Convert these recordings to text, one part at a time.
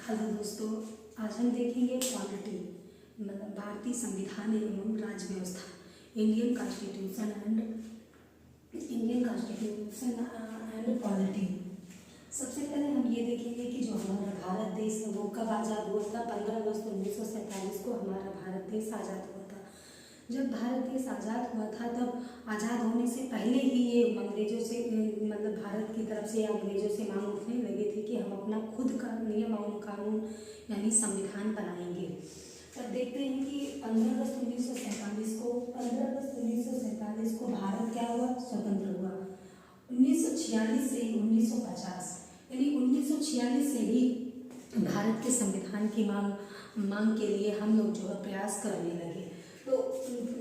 Hello दोस्तों, आज हम देखेंगे पॉलिटी मतलब भारतीय संविधान एवं राज्य व्यवस्था, इंडियन कॉन्स्टिट्यूशन एंड पॉलिटी। सबसे पहले हम ये देखेंगे कि जो हमारा भारत देश है वो कब आज़ाद हुआ था। 15 अगस्त 1947 को हमारा भारत देश आज़ाद हुआ था। जब भारत देश आज़ाद हुआ था तब आज़ाद होने से पहले ही ये अंग्रेजों से मतलब भारत की तरफ से अंग्रेजों से मांग उठने लगे थे कि हम अपना खुद का नियम एवं कानून यानी संविधान बनाएंगे। तब देखते हैं कि 15 अगस्त 1947 को भारत क्या हुआ, स्वतंत्र हुआ। 1946 से 1950 यानी 1946 से ही भारत के संविधान की मांग के लिए हम लोग जो है प्रयास करने लगे। तो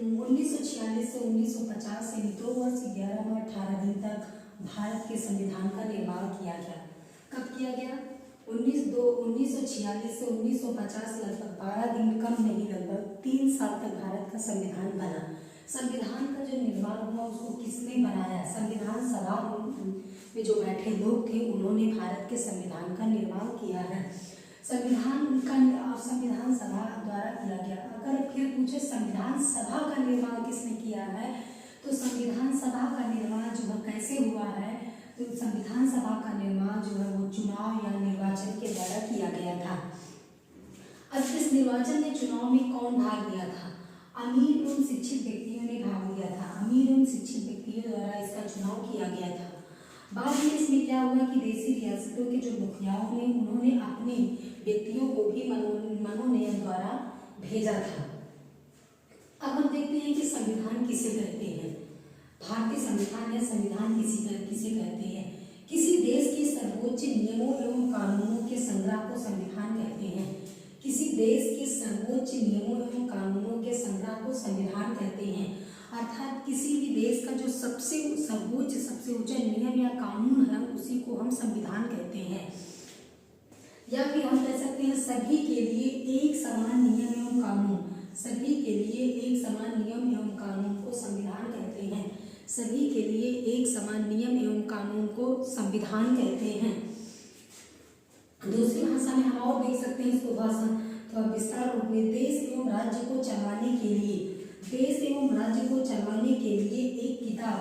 1946 से 1950 यानी 2 वर्ष 11 माह 18 दिन तक भारत के संविधान का निर्माण किया गया। कब किया गया? 1946 से 1950 लगभग 12 दिन, कम नहीं, लगभग 3 साल तक भारत का संविधान बना। संविधान का जो निर्माण हुआ उसको किसने बनाया? संविधान सभा में जो बैठे लोग थे उन्होंने भारत के संविधान का निर्माण किया है। संविधान सभा द्वारा किया गया। अगर फिर पूछे संविधान सभा का निर्माण किसने किया है, तो संविधान सभा का निर्माण जो है कैसे हुआ है, तो संविधान सभा का निर्माण जो है वो चुनाव या निर्वाचन के द्वारा किया गया था। अब इस निर्वाचन में चुनाव में कौन भाग लिया था? अमीर एवं शिक्षित व्यक्तियों ने भाग लिया था। अमीर एवं शिक्षित व्यक्तियों द्वारा इसका चुनाव किया गया था। बाद में इसमें क्या हुआ कि देशी रियासतों के जो मुखियाओं ने उन्होंने अपने व्यक्तियों को भी मनोनयन द्वारा भेजा था। अब हम देखते हैं कि संविधान किसे कहते हैं। भारतीय संविधान या संविधान किसे कहते हैं? किसी देश के सर्वोच्च नियमों एवं कानूनों के संग्रह को संविधान कहते हैं। किसी देश के सर्वोच्च नियमों एवं कानूनों के संग्रह को संविधान कहते हैं। अर्थात किसी भी देश का जो सबसे ऊंचा नियम या कानून है उसी को हम संविधान कहते हैं। या फिर हम कह सकते हैं सभी के लिए एक समान नियम एवं कानून, सभी के लिए एक समान नियम एवं कानून को संविधान कहते हैं। सभी के लिए एक समान नियम एवं कानून को संविधान कहते हैं। दूसरी भाषा में हम और देख सकते हैं इसको भाषा थोड़ा विस्तार रूप में। देश एवं राज्य को चलाने के लिए एक किताब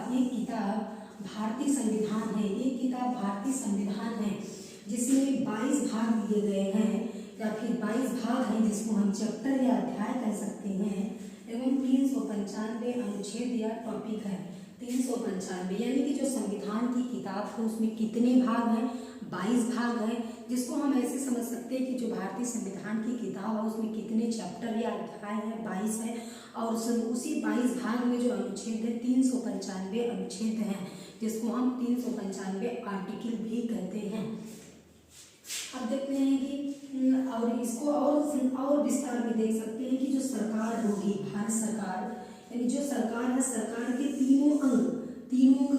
भारतीय संविधान है। एक किताब भारतीय संविधान है जिसमें 22 भाग दिए गए हैं या फिर 22 भाग हैं जिसको हम चैप्टर या अध्याय कह सकते हैं, एवं 395 अनुच्छेद या टॉपिक है। 395 यानी कि जो संविधान की किताब है उसमें कितने भाग हैं? 22 भाग हैं, जिसको हम ऐसे समझ सकते हैं कि जो भारतीय संविधान की किताब है उसमें कितने चैप्टर या अध्याय हैं? 22 है। और उसी 22 भाग में जो अनुच्छेद है 395 अनुच्छेद हैं, जिसको हम 395 आर्टिकल भी कहते हैं। अब देखते हैं कि और इसको और विस्तार में देख सकते हैं कि जो सरकार होगी, भारत सरकार यानी जो सरकार है, सरकार के तीनों अंग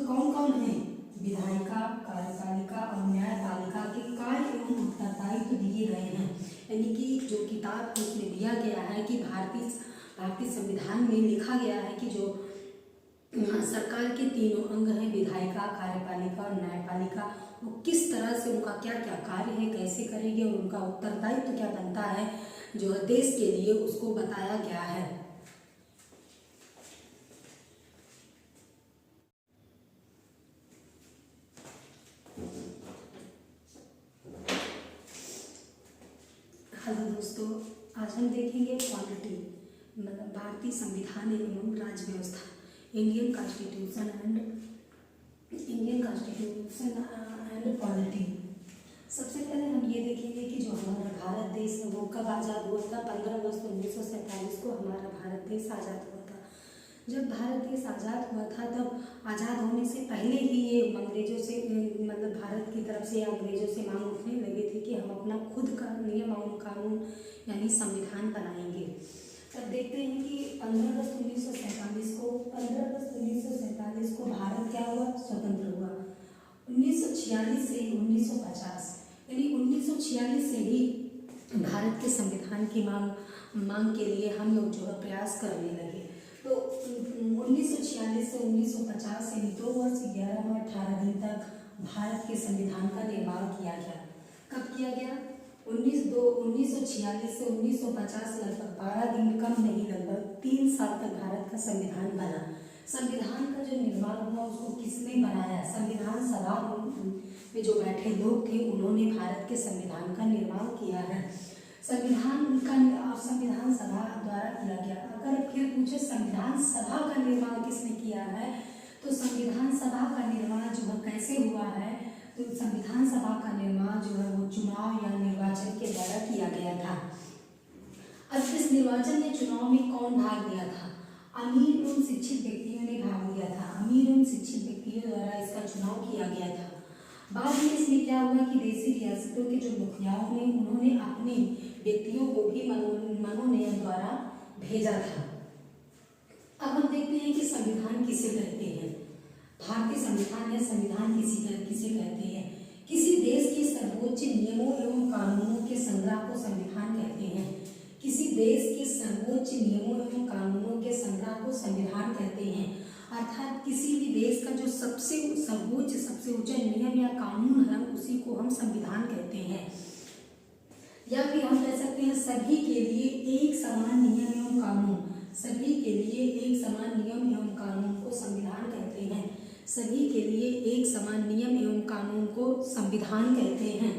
कौन कौन है? विधायिका, कार्यपालिका और न्यायपालिका के कार्य एवं उत्तरदायित्व दिए गए हैं। यानी कि जो किताब उसमें दिया गया है कि भारतीय संविधान में लिखा गया है कि जो सरकार के तीनों अंग हैं, विधायिका, कार्यपालिका और न्यायपालिका, वो किस तरह से उनका क्या क्या कार्य है, कैसे करेंगे और उनका उत्तरदायित्व क्या बनता है जो देश के लिए, उसको बताया गया है। हेलो दोस्तों, आज हम देखेंगे पॉलिटी मतलब भारतीय संविधान एवं राज्य व्यवस्था, इंडियन कॉन्स्टिट्यूशन एंड पॉलिटी। सबसे पहले हम ये देखेंगे कि जो हमारा भारत देश है वो कब आज़ाद हुआ था। 15 अगस्त 1947 को हमारा भारत देश आज़ाद हुआ था। जब भारत देश आज़ाद हुआ था तब आज़ाद होने से पहले ही ये अंग्रेजों से मतलब भारत की तरफ से अंग्रेजों से मांग उठने लगे थे कि हम अपना खुद का नियम एवं कानून यानी संविधान बनाएंगे। तब देखते हैं कि 15 अगस्त 1947 को भारत क्या हुआ, स्वतंत्र हुआ। 1946 से 1950 यानी 1946 से ही भारत के संविधान की मांग के लिए हम लोग जो है प्रयास करने लगे। तो 1946 से 1950 यानी 2 वर्ष 11 माह 18 दिन तक भारत के संविधान का निर्माण किया गया। कब किया गया? 1946 से 1950 लगभग 12 दिन, कम नहीं लगभग 3 साल तक भारत का संविधान बना। संविधान का जो निर्माण हुआ उसको किसने बनाया? संविधान सभा में जो बैठे लोग थे उन्होंने भारत के संविधान का निर्माण किया है। संविधान सभा द्वारा किया गया। अगर फिर पूछे संविधान सभा का निर्माण किसने किया है, तो संविधान सभा का निर्माण जो है कैसे हुआ है, तो संविधान सभा का निर्माण जो है वो चुनाव या निर्वाचन के द्वारा किया गया था। अब इस निर्वाचन में चुनाव में कौन भाग लिया था? अमीर एवं शिक्षित व्यक्तियों ने भाग लिया था। अमीर एवं शिक्षित व्यक्तियों द्वारा इसका चुनाव किया गया था। बाद में इसमें क्या हुआ कि देशी रियासतों के जो मुखियाओं ने उन्होंने अपने व्यक्तियों को भी मनोनयन द्वारा भेजा था। अब हम देखते हैं कि संविधान किसे कहते हैं। भारतीय संविधान या संविधान किसे कहते हैं? किसी देश के सर्वोच्च नियमों एवं कानूनों के संग्रह को संविधान कहते हैं। किसी देश के सर्वोच्च नियमों एवं कानूनों के संग्रह को संविधान कहते हैं। अर्थात किसी भी देश का जो सबसे ऊंचा नियम या कानून है उसी को हम संविधान कहते हैं। या फिर हम कह सकते हैं सभी के लिए एक समान नियम एवं कानून, सभी के लिए एक समान नियम एवं कानून को संविधान कहते हैं। सभी के लिए एक समान नियम एवं कानून को संविधान कहते हैं।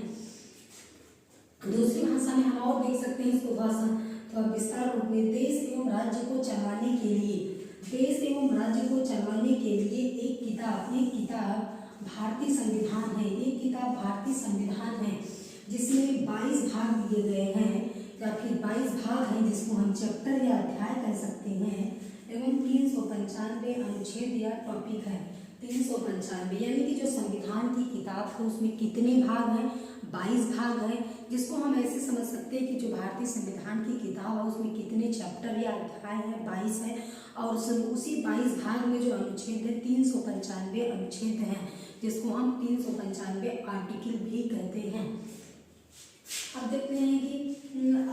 दूसरी भाषा में हम और देख सकते हैं इसको भाषा तो विस्तार रूप में देश एवं राज्य को चलाने के लिए एक किताब भारतीय संविधान है। एक किताब भारतीय संविधान है जिसमें 22 भाग दिए गए हैं या फिर 22 भाग हैं जिसको हम चैप्टर या अध्याय कह सकते हैं एवं 395 अनुच्छेद या टॉपिक है। 395 यानी कि जो संविधान की किताब है उसमें कितने भाग हैं? 22 भाग हैं, जिसको हम ऐसे समझ सकते हैं कि जो भारतीय संविधान की किताब है उसमें कितने चैप्टर या अध्याय हैं? 22 है। और उसी 22 भाग में जो अनुच्छेद है 395 अनुच्छेद हैं, जिसको हम 395 आर्टिकल भी कहते हैं। अब देखते हैं कि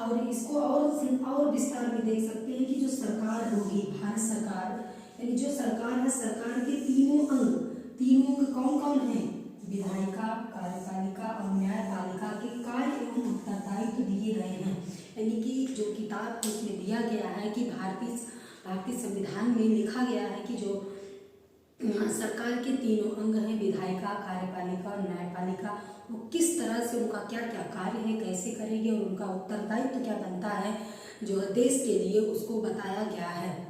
और इसको और विस्तार में देख सकते हैं कि जो सरकार होगी, भारत सरकार यानी जो सरकार है, सरकार के तीनों अंग कौन कौन है? विधायिका, कार्यपालिका और न्यायपालिका के कार्य एवं उत्तरदायित्व दिए गए हैं। यानी कि जो किताब उसमें दिया गया है कि भारतीय संविधान में लिखा गया है कि जो सरकार के तीनों अंग हैं, विधायिका, कार्यपालिका और न्यायपालिका, वो किस तरह से उनका क्या क्या कार्य है, कैसे करेंगे और उनका उत्तरदायित्व क्या बनता है जो देश के लिए, उसको बताया गया है।